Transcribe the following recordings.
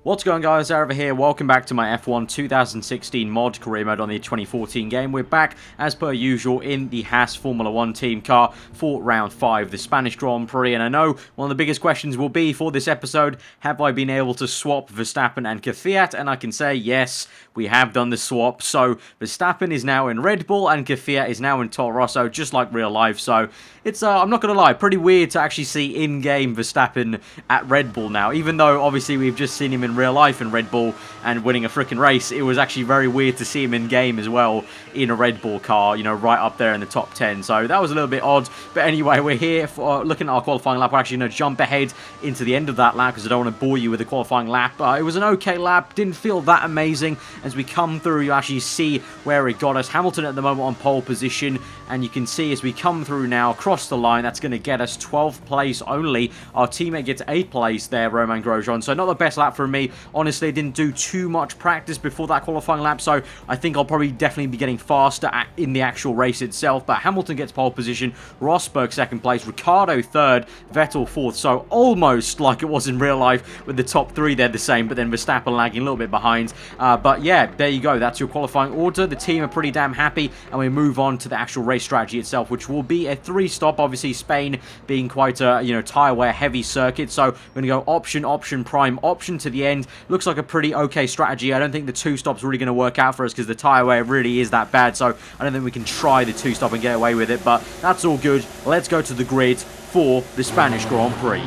What's going on, guys? Aarava here. Welcome back to my F1 2016 mod career mode on the 2014 game. We're back as per usual in the Haas Formula 1 team car for round 5, the Spanish Grand Prix. And I know one of the biggest questions will be for this episode, have I been able to swap Verstappen and Kvyat? And I can say yes, we have done the swap. So Verstappen is now in Red Bull and Kvyat is now in Toro Rosso, just like real life. So it's, I'm not going to lie, pretty weird to actually see in-game Verstappen at Red Bull now. Even though obviously we've just seen him in real life in Red Bull and winning a freaking race, it was actually very weird to see him in game as well in a Red Bull car, you know, right up there in the top 10. So that was a little bit odd. But anyway, we're here for looking at our qualifying lap. We're actually going to jump ahead into the end of that lap because I don't want to bore you with the qualifying lap. It was an okay lap, didn't feel that amazing. As we come through, you actually see where it got us. Hamilton at the moment on pole position, and you can see as we come through now across the line, that's going to get us 12th place only. Our teammate gets 8th place there, Romain Grosjean. So not the best lap for me. Honestly, I didn't do too much practice before that qualifying lap, so I think I'll probably definitely be getting faster in the actual race itself. But Hamilton gets pole position, Rosberg 2nd place, Ricciardo 3rd, Vettel 4th. So almost like it was in real life with the top 3 they're the same, but then Verstappen lagging a little bit behind. But yeah, there you go. That's your qualifying order. The team are pretty damn happy, and we move on to the actual race strategy itself, which will be a 3-stop. Obviously, Spain being quite a tyre wear heavy circuit, so we're going to go option, option, prime, option to the end. Looks like a pretty okay strategy. I don't think the 2-stop's really going to work out for us because the tyre wear really is that bad, so I don't think we can try the 2-stop and get away with it, but that's all good. Let's go to the grid for the Spanish Grand Prix.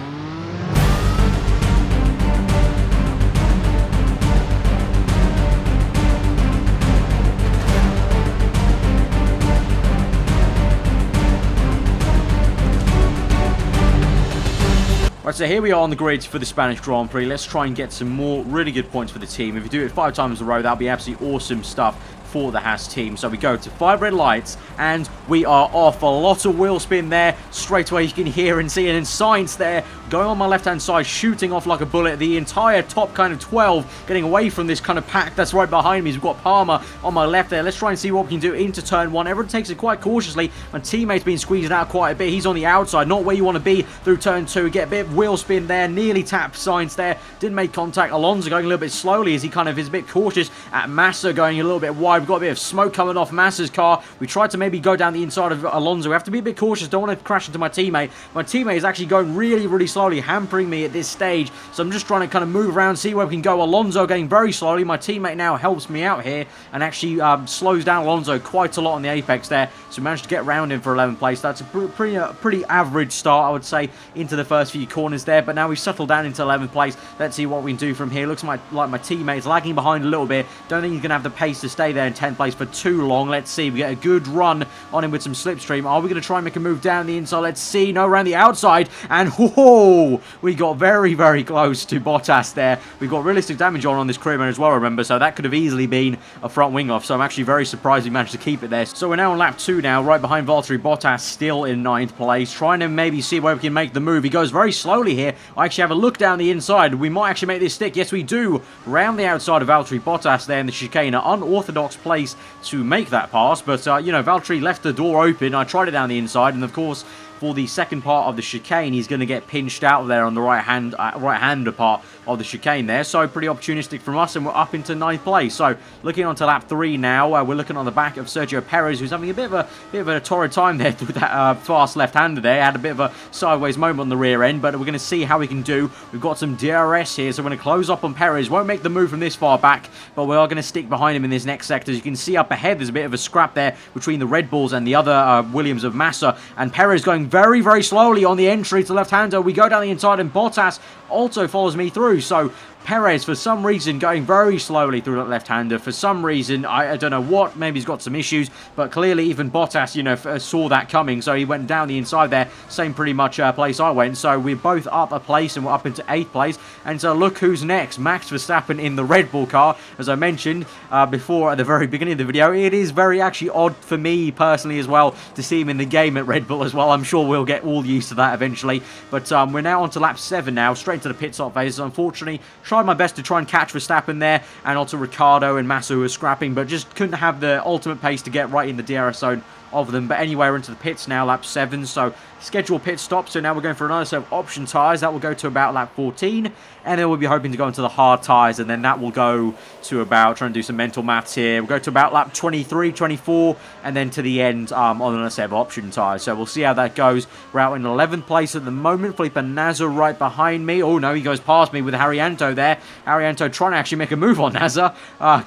Right, so here we are on the grid for the Spanish Grand Prix. Let's try and get some more really good points for the team. If you do it 5 times in a row, that'll be absolutely awesome stuff for the Haas team. So we go to 5 red lights and we are off. A lot of wheel spin there. Straight away you can hear and see it in Sainz there going on my left hand side, shooting off like a bullet. The entire top kind of 12 getting away from this kind of pack that's right behind me. We've got Palmer on my left there. Let's try and see what we can do into turn 1. Everyone takes it quite cautiously. My teammate's been squeezing out quite a bit. He's on the outside, not where you want to be through turn 2. Get a bit of wheel spin there, nearly tapped Sainz there, didn't make contact. Alonso going a little bit slowly as he kind of is a bit cautious at Massa going a little bit wide. We've got a bit of smoke coming off Massa's car. We tried to maybe go down the inside of Alonso. We have to be a bit cautious, don't want to crash into my teammate. My teammate is actually going really, really slowly, hampering me at this stage, so I'm just trying to kind of move around, see where we can go. Alonso going very slowly. My teammate now helps me out here and actually slows down Alonso quite a lot on the apex there, so we managed to get around him for 11th place. That's a pretty average start, I would say, into the first few corners there, but now we've settled down into 11th place. Let's see what we can do from here. Looks like my teammate's lagging behind a little bit. Don't think he's going to have the pace to stay there in 10th place for too long. Let's see. We get a good run on him with some slipstream. Are we going to try and make a move down the inside? Let's see. No, around the outside, and whoa, we got very, very close to Bottas there. We've got realistic damage on this career mode as well, remember, so that could have easily been a front wing off, so I'm actually very surprised we managed to keep it there. So we're now on lap 2 now, right behind Valtteri Bottas, still in 9th place, trying to maybe see where we can make the move. He goes very slowly here. I actually have a look down the inside. We might actually make this stick. Yes, we do. Round the outside of Valtteri Bottas there in the chicane. An unorthodox place to make that pass, but, Valtteri left the door open. I tried it down the inside, and of course, for the second part of the chicane, he's going to get pinched out there on the right-hander part of the chicane there. So pretty opportunistic from us, and we're up into 9th place. So looking on to lap 3 now, we're looking on the back of Sergio Perez, who's having a bit of a torrid time there with that fast left-hander there. Had a bit of a sideways moment on the rear end, but we're going to see how we can do. We've got some DRS here, so we're going to close up on Perez. Won't make the move from this far back, but we are going to stick behind him in this next sector. As you can see up ahead, there's a bit of a scrap there between the Red Bulls and the other Williams of Massa, and Perez going very, very slowly on the entry to left-hander. We go down the inside, and Bottas also follows me through. So Perez, for some reason, going very slowly through that left-hander. For some reason, I don't know what, maybe he's got some issues, but clearly even Bottas, saw that coming, so he went down the inside there, same pretty much place I went. So we're both up a place, and we're up into 8th place. And so look who's next, Max Verstappen in the Red Bull car. As I mentioned before at the very beginning of the video, it is very actually odd for me personally as well to see him in the game at Red Bull as well. I'm sure we'll get all used to that eventually. But we're now on to lap 7 now, straight to the pit stop phase. Unfortunately, tried my best to try and catch Verstappen there, and also Ricciardo and Massa who were scrapping, but just couldn't have the ultimate pace to get right in the DRS zone of them. But anyway, we're into the pits now, lap 7. So scheduled pit stop. So now we're going for another set of option tyres. That will go to about lap 14. And then we'll be hoping to go into the hard tyres. And then that will go to about, trying to do some mental maths here, we'll go to about lap 23, 24. And then to the end on another set of option tyres. So we'll see how that goes. We're out in 11th place at the moment. Felipe Nasr right behind me. Oh no, he goes past me with Haryanto there. Haryanto trying to actually make a move on Nasr.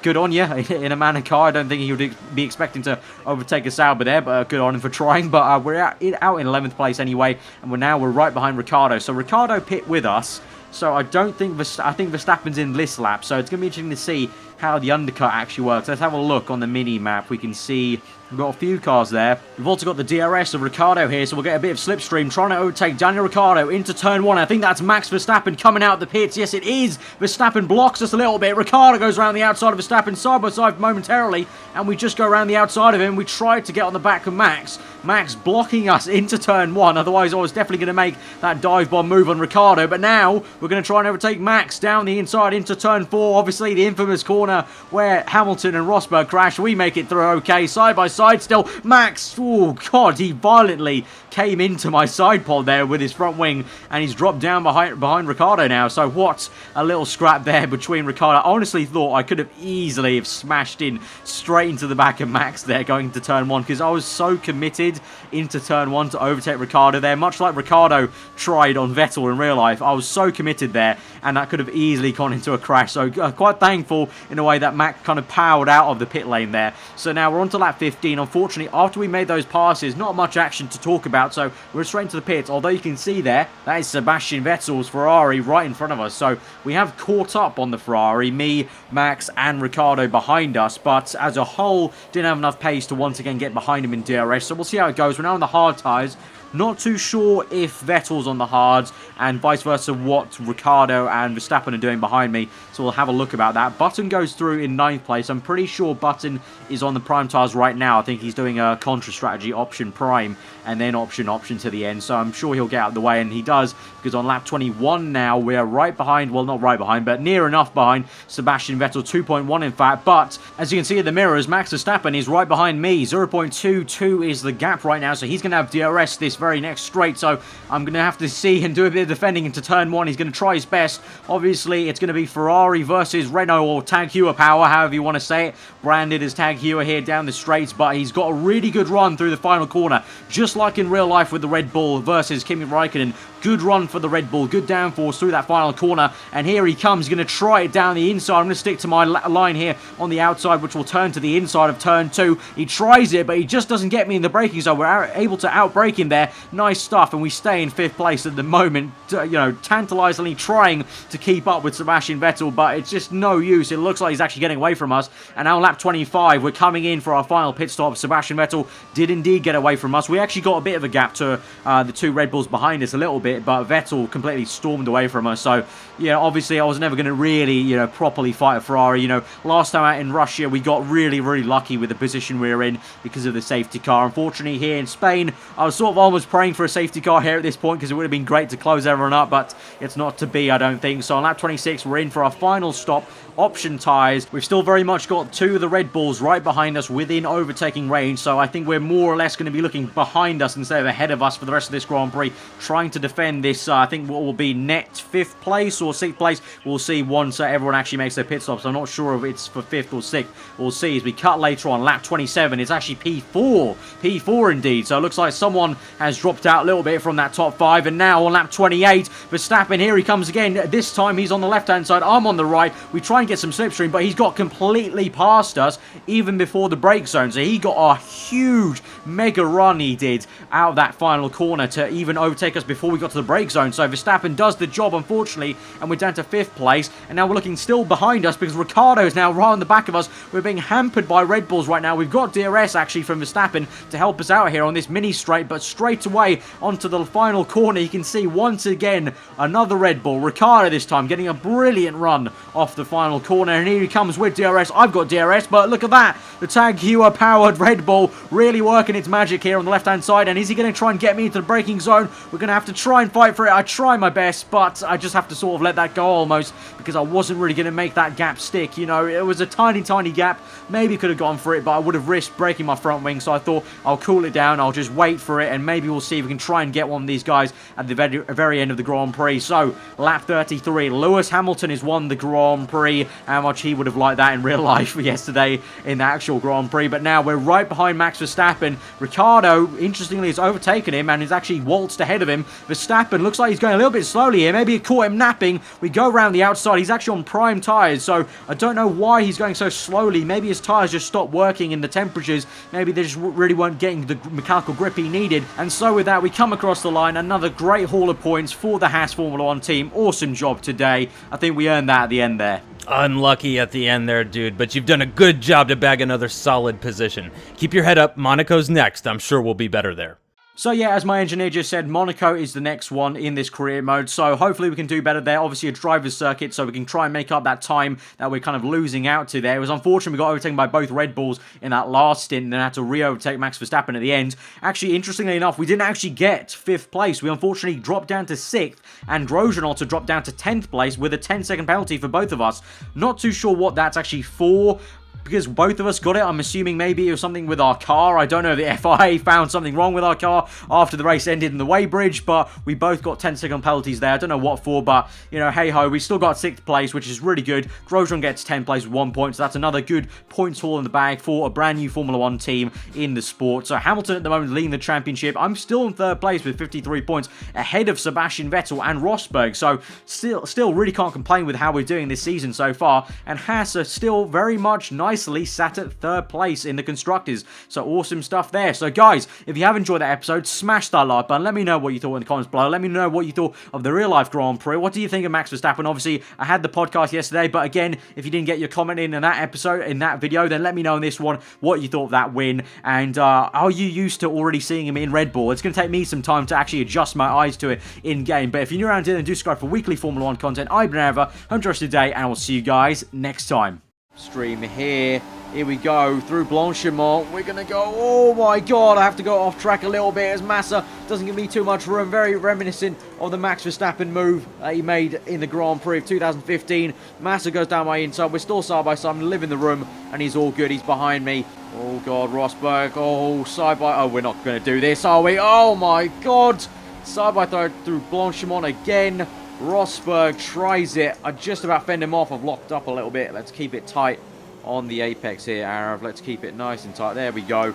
Good on you in a Monaco car. I don't think he would be expecting to overtake a Sauber there, but good on him for trying. But we're out in 11th place anyway, and we're right behind Ricciardo. So Ricciardo pit with us. So I think Verstappen's in this lap. So it's going to be interesting to see how the undercut actually works. Let's have a look on the mini map. We can see we've got a few cars there. We've also got the DRS of Ricciardo here, so we'll get a bit of slipstream trying to overtake Daniel Ricciardo into turn 1. I think that's Max Verstappen coming out of the pits. Yes, it is. Verstappen blocks us a little bit. Ricciardo goes around the outside of Verstappen side by side momentarily, and we just go around the outside of him. We tried to get on the back of Max. Max blocking us into turn 1. Otherwise, I was definitely going to make that dive bomb move on Ricciardo. But now we're going to try and overtake Max down the inside into turn 4. Obviously, the infamous corner where Hamilton and Rosberg crash. We make it through okay. Side by side still. Max, oh God, he violently came into my side pod there with his front wing, and he's dropped down behind Ricciardo now. So what a little scrap there between Ricciardo. I honestly thought I could have easily have smashed in straight into the back of Max there going to turn 1, because I was so committed into turn 1 to overtake Ricciardo there, much like Ricciardo tried on Vettel in real life. I was so committed there, and that could have easily gone into a crash. So quite thankful in a way that Max kind of powered out of the pit lane there. So now we're on to lap 15. Unfortunately, after we made those passes, not much action to talk about, so we're straight into the pits. Although you can see there, that is Sebastian Vettel's Ferrari right in front of us. So we have caught up on the Ferrari, me, Max and Ricciardo behind us, but as a whole didn't have enough pace to once again get behind him in DRS. So we'll see how it goes. We're now on the hard tyres. Not too sure if Vettel's on the hards and vice versa what Ricciardo and Verstappen are doing behind me. So we'll have a look about that. Button goes through in 9th place. I'm pretty sure Button is on the prime tyres right now. I think he's doing a contra strategy, option prime, and then option to the end. So I'm sure he'll get out of the way, and he does, because on lap 21 now, we're right behind, well, not right behind, but near enough behind Sebastian Vettel, 2.1 in fact. But as you can see in the mirrors, Max Verstappen is right behind me. 0.22 is the gap right now, so he's going to have DRS this very next straight. So I'm going to have to see and do a bit of defending into turn 1. He's going to try his best. Obviously, it's going to be Ferrari versus Renault, or Tag Heuer power, however you want to say it. Branded as Tag Heuer here down the straights, but he's got a really good run through the final corner, just like in real life with the Red Bull versus Kimi Raikkonen. Good run for the Red Bull, good downforce through that final corner, and here he comes. He's going to try it down the inside. I'm going to stick to my line here on the outside, which will turn to the inside of turn 2. He tries it, but he just doesn't get me in the braking zone. We're able to outbrake him there. Nice stuff, and we stay in 5th place at the moment. Tantalizingly trying to keep up with Sebastian Vettel, but it's just no use. It looks like he's actually getting away from us, and now lap 25, we're coming in for our final pit stop. Sebastian Vettel did indeed get away from us. We actually got a bit of a gap to the 2 Red Bulls behind us a little bit, but Vettel completely stormed away from us. So, obviously I was never going to really, properly fight a Ferrari. Last time out in Russia, we got really, really lucky with the position we were in because of the safety car. Unfortunately, here in Spain, I was sort of almost praying for a safety car here at this point, because it would have been great to close everyone up, but it's not to be, I don't think. So on lap 26, we're in for our final stop, option tyres. We've still very much got 2 of the Red Bulls right behind us within overtaking range, so I think we're more or less going to be looking behind us instead of ahead of us for the rest of this Grand Prix, trying to defend this, I think what will be net 5th place or 6th place. We'll see once everyone actually makes their pit stops. I'm not sure if it's for 5th or 6th. We'll see as we cut later on. Lap 27, it's actually P4 indeed, so it looks like someone has dropped out a little bit from that top 5, and now on lap 28, Verstappen, here he comes again. This time he's on the left hand side, I'm on the right. We try and get some slipstream, but he's got completely past us even before the brake zone. So he got a huge mega run, he did, out of that final corner to even overtake us before we got to the brake zone. So Verstappen does the job, unfortunately, and we're down to 5th place. And now we're looking still behind us because Ricciardo is now right on the back of us. We're being hampered by Red Bulls right now. We've got DRS actually from Verstappen to help us out here on this mini straight, but straight away onto the final corner, you can see once again another Red Bull. Ricciardo this time getting a brilliant run off the final corner, and here he comes with DRS. I've got DRS, but look at that. The Tag Heuer powered Red Bull really working its magic here on the left hand side, and is he going to try and get me into the braking zone? We're going to have to try try and fight for it. I try my best, but I just have to sort of let that go almost because I wasn't really going to make that gap stick. You know, it was a tiny, tiny gap. Maybe could have gone for it, but I would have risked breaking my front wing. So I thought I'll cool it down. I'll just wait for it, and maybe we'll see if we can try and get one of these guys at the very end of the Grand Prix. So lap 33, Lewis Hamilton has won the Grand Prix. How much he would have liked that in real life yesterday in the actual Grand Prix. But now we're right behind Max Verstappen. Ricciardo, interestingly, has overtaken him and is actually waltzed ahead of him. Verstappen looks like he's going a little bit slowly here. Maybe it caught him napping. We go around the outside. He's actually on prime tyres, so I don't know why he's going so slowly. Maybe his tyres just stopped working in the temperatures. Maybe they just really weren't getting the mechanical grip he needed. And so with that, we come across the line. Another great haul of points for the Haas Formula 1 team. Awesome job today. I think we earned that at the end there. Unlucky at the end there, dude, but you've done a good job to bag another solid position. Keep your head up. Monaco's next. I'm sure we'll be better there. So yeah, as my engineer just said, Monaco is the next one in this career mode, so hopefully we can do better there. Obviously a driver's circuit, so we can try and make up that time that we're kind of losing out to there. It was unfortunate we got overtaken by both Red Bulls in that last stint, and then had to re-overtake Max Verstappen at the end. Actually, interestingly enough, we didn't actually get 5th place. We unfortunately dropped down to 6th, and Grosjean also dropped down to 10th place with a 10-second penalty for both of us. Not too sure what that's actually for, because both of us got it. I'm assuming maybe it was something with our car. I don't know, the FIA found something wrong with our car after the race ended in the weighbridge, but we both got 10-second penalties there. I don't know what for, but, you know, hey-ho, we still got 6th place, which is really good. Grosjean gets 10th place with 1 point, so that's another good points haul in the bag for a brand new Formula 1 team in the sport. So Hamilton at the moment leading the championship. I'm still in 3rd place with 53 points, ahead of Sebastian Vettel and Rosberg, so still really can't complain with how we're doing this season so far, and Haas are still very much nicely sat at 3rd place in the Constructors. So awesome stuff there. So guys, if you have enjoyed that episode, smash that like button. Let me know what you thought in the comments below. Let me know what you thought of the real life Grand Prix. What do you think of Max Verstappen? Obviously, I had the podcast yesterday, but again, if you didn't get your comment in that episode, in that video, then let me know in this one what you thought of that win. And are you used to already seeing him in Red Bull? It's going to take me some time to actually adjust my eyes to it in game. But if you're new around here, then do subscribe for weekly Formula 1 content. I've been aarava. Hope you enjoyed today, and I will see you guys next time. Stream here. Here we go through Blanchimont. We're going to go. Oh my god, I have to go off track a little bit as Massa doesn't give me too much room. Very reminiscent of the Max Verstappen move that he made in the Grand Prix of 2015. Massa goes down my inside. We're still side by side. I'm living the room, and he's all good. He's behind me. Oh god, Rosberg. Oh, side by. Oh, we're not going to do this, are we? Oh my god. Side by side through Blanchimont again. Rosberg tries it. I just about fend him off. I've locked up a little bit. Let's keep it tight on the apex here, Arav. Let's keep it nice and tight. There we go.